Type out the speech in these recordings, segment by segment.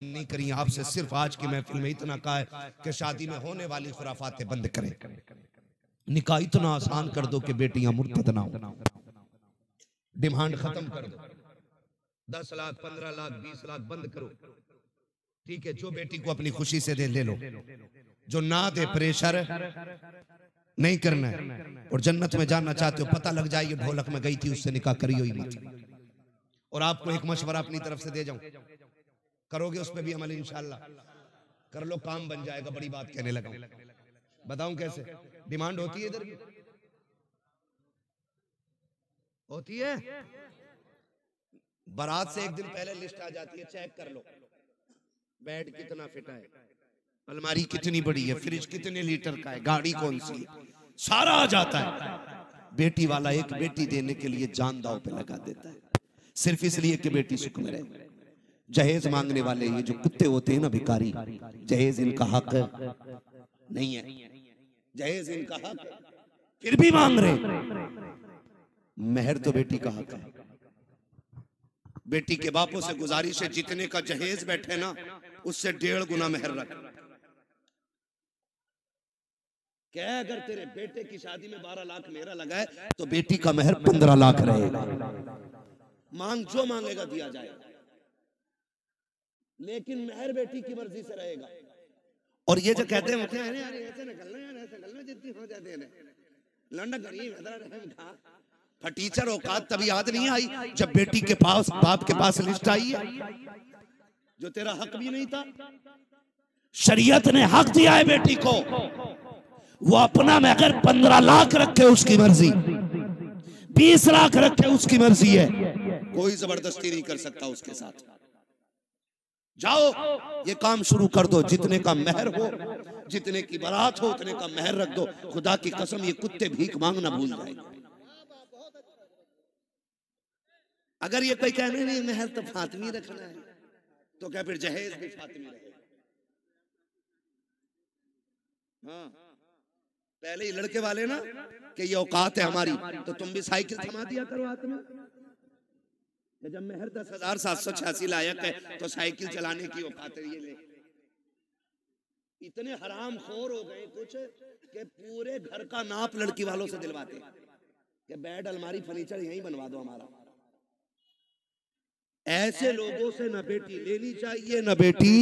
नहीं करी आपसे, सिर्फ आज की महफिल में इतना कहा है कि शादी में होने वाली खुराफातें बंद करें, निकाह इतना आसान कर दो कि बेटियां मुर्तद ना हो, डिमांड खत्म कर दो, 10 लाख 15 लाख 20 लाख बंद करो, ठीक है। जो बेटी को अपनी खुशी से दे ले लो, जो ना दे प्रेशर नहीं करना है। और जन्नत में जाना चाहते हो, पता लग जाए ये ढोलक में गई थी उससे निकाह करियो ही मत। और आपको एक मशवरा अपनी तरफ से दे जाऊं, करोगे उस पर भी अमल इंशाल्लाह, कर लो, काम बन जाएगा। बड़ी बात कहने लगा, बताऊं कैसे? डिमांड होती है इधर भी होती है, बारात से एक दिन पहले लिस्ट आ जाती है, चेक कर लो बेड कितना फिट है, अलमारी कितनी बड़ी है, फ्रिज कितने लीटर का है, गाड़ी कौन सी है, सारा आ जाता है। बेटी वाला एक बेटी देने के लिए जान दांव पे लगा देता है, सिर्फ इसलिए कि बेटी सुख में रहे। जहेज मांगने वाले ये जो कुत्ते होते हैं ना भिखारी, जहेज इनका हक नहीं है, जहेज इनका हक फिर भी मांग रहे। मेहर तो बेटी का हक है। बेटी के बापों से गुजारिश है, जितने का जहेज बैठे ना उससे 1.5 गुना मेहर रख। क्या अगर तेरे बेटे की शादी में 12 लाख मेरा लगा है तो बेटी का मेहर 15 लाख रहेगा। मांग जो मांगेगा दिया जाएगा, लेकिन मेहर बेटी की मर्जी से रहेगा। और ये जो कहते हैं ऐसे निकलना यार, ऐसे निकलना जितनी हो जाते हैं लंडा गरीब फटीचर औकात तभी याद नहीं आई जब बेटी के पास बाप के पास लिस्ट आई है, जो तेरा हक भी नहीं था। शरीयत ने हक दिया है बेटी को, वो अपना में अगर 15 लाख रखे उसकी मर्जी, 20 लाख रखे उसकी मर्जी है, कोई जबरदस्ती नहीं कर सकता उसके साथ। जाओ ये काम शुरू कर दो, जितने का मेहर हो, जितने की बारात हो उतने का मेहर रख दो। खुदा की कसम ये कुत्ते भीख मांगना भूल जाएंगे। अगर ये कोई कहने नहीं मेहर तो फातिमी रखना है, तो क्या फिर जहेज भी फातिमी रहेगा। हाँ, पहले ही लड़के वाले ना कि ये औकात है हमारी, तो तुम भी साइकिल थमा दिया करो हाथ में। जब मेहर 10,786 लायक है तो साइकिल चलाने की औकात है। ये ले, इतने हराम खोर हो गए कुछ कि पूरे घर का नाप लड़की वालों से दिलवाते कि बेड अलमारी फर्नीचर यहीं बनवा दो हमारा। ऐसे लोगों से न बेटी लेनी चाहिए न बेटी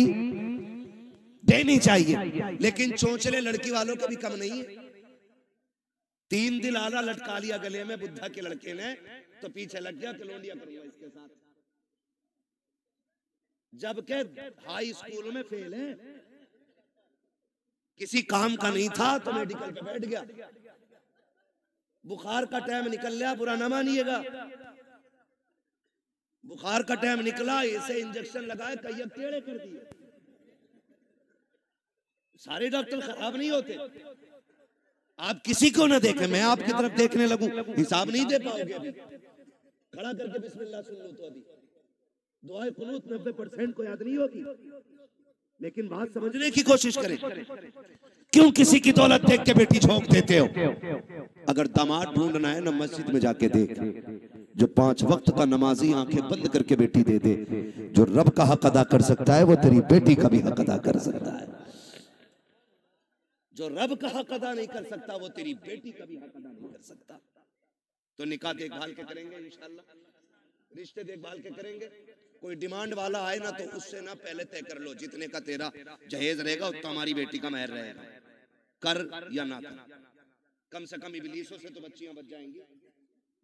देनी चाहिए। लेकिन चोंचले लड़की वालों के भी कम नहीं है। 3 दिल आला लटका लिया गले में बुद्धा के लड़के ने, तो पीछे लग गया कि लोंडिया करूंगा इसके साथ, जबकि हाई स्कूल में फेल है, किसी काम का नहीं था तो मेडिकल पे बैठ गया। बुखार का टाइम निकल गया, बुरा ना मानिएगा, बुखार का टाइम निकला, इसे इंजेक्शन लगाए, कई टेढ़े कर दिए। सारे डॉक्टर खराब नहीं होते। आप किसी को ना देखें, मैं आपकी तरफ देखने लगूं, हिसाब नहीं दे पाओगे। अभी खड़ा करके बिस्मिल्लाह सुन लो तो अभी दुआए कुनूत 90% को याद नहीं होगी, लेकिन बात समझने की कोशिश करें। क्यों किसी की दौलत देख के बेटी झोंक देते हो? अगर दामाद ढूंढना है ना, मस्जिद में जाके देख, जो 5 वक्त का नमाजी आंखें बंद करके बेटी दे दे। जो रब का हक अदा कर सकता है वो तेरी बेटी का भी हक अदा कर सकता है। जो रब का हक अदा नहीं कर सकता वो तेरी बेटी का भी हक अदा नहीं कर सकता। तो निकाह देखभाल के करेंगे इंशाल्लाह, रिश्ते देखभाल के करेंगे। कोई डिमांड वाला आए ना तो उससे ना पहले तय कर लो, जितने का तेरा जहेज रहेगा उतना हमारी बेटी का मेहर रहेगा, कर या ना कर। कम से कम इबलीसों से तो बच्चियां बच जाएंगी,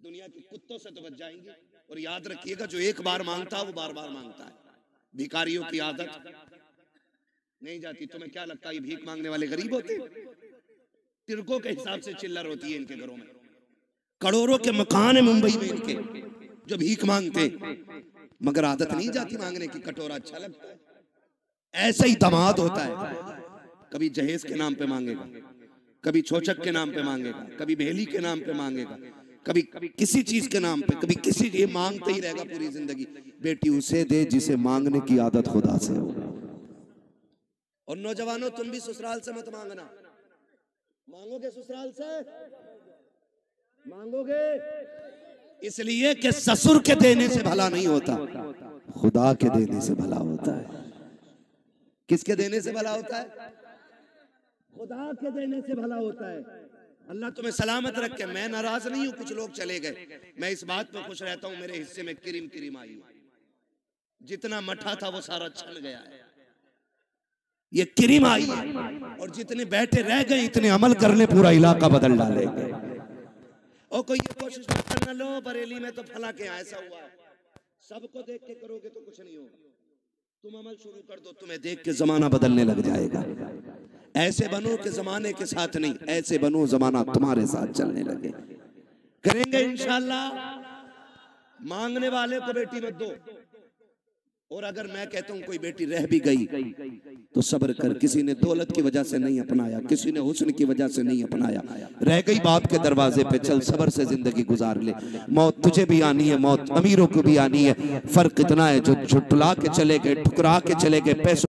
दुनिया के कुत्तों से तो बच जाएंगी। और याद रखिएगा, जो एक बार मांगता है वो बार बार मांगता है। भिखारियों की आदत नहीं जाती। तुम्हें क्या लगता है ये भीख मांगने वाले गरीब होते? तिरकों के हिसाब से चिल्लर होती है इनके घरों में। करोड़ों के मकान है मुंबई में इनके जो भीख मांगते, मगर आदत नहीं जाती मांगने की। कटोरा अच्छा लगता है। ऐसा ही दामाद होता है, कभी जहेज के नाम पे मांगेगा, कभी छोचक के नाम पे मांगेगा, कभी भेली के नाम पे मांगेगा, कभी किसी चीज के नाम पे, कभी किसी, ये मांगते ही रहेगा पूरी जिंदगी। बेटी उसे दे जिसे मांगने की आदत खुदा से हो। और नौजवानों, तुम भी ससुराल से मत मांगना। मांगोगे ससुराल से, मांगोगे इसलिए कि ससुर के देने से भला नहीं होता, खुदा के देने से भला होता है। किसके देने से भला होता है? खुदा के देने से भला होता है। अल्लाह तुम्हें सलामत रखे। मैं नाराज नहीं हूं, कुछ लोग चले गए, मैं इस बात पर खुश रहता हूं मेरे हिस्से में किरिम किरिम आई। जितना मठा था वो सारा छन गया है, ये किरिम आई है। और जितने बैठे रह गए इतने अमल करने पूरा इलाका बदल डालेंगे। और कोई ये कोशिश मत करना, लो बरेली में तो फला के ऐसा हुआ, सबको देख के करोगे तो कुछ नहीं होगा। तुम अमल शुरू कर दो, तुम्हें देख के जमाना बदलने लग जाएगा। ऐसे बनो कि जमाने के साथ नहीं, ऐसे बनो जमाना तुम्हारे साथ चलने लगे। करेंगे इंशाअल्लाह। मांगने वाले को बेटी मत दो। और अगर मैं कहता हूं कोई बेटी रह भी गई तो सब्र कर। किसी ने दौलत की वजह से नहीं अपनाया, किसी ने हुस्न की वजह से नहीं अपनाया, रह गई बाप के दरवाजे पे, चल सब्र से जिंदगी गुजार ले। मौत तुझे भी आनी है, मौत अमीरों को भी आनी है। फर्क इतना है जो झुटला के चले गए, ठुकरा के चले गए, पैसों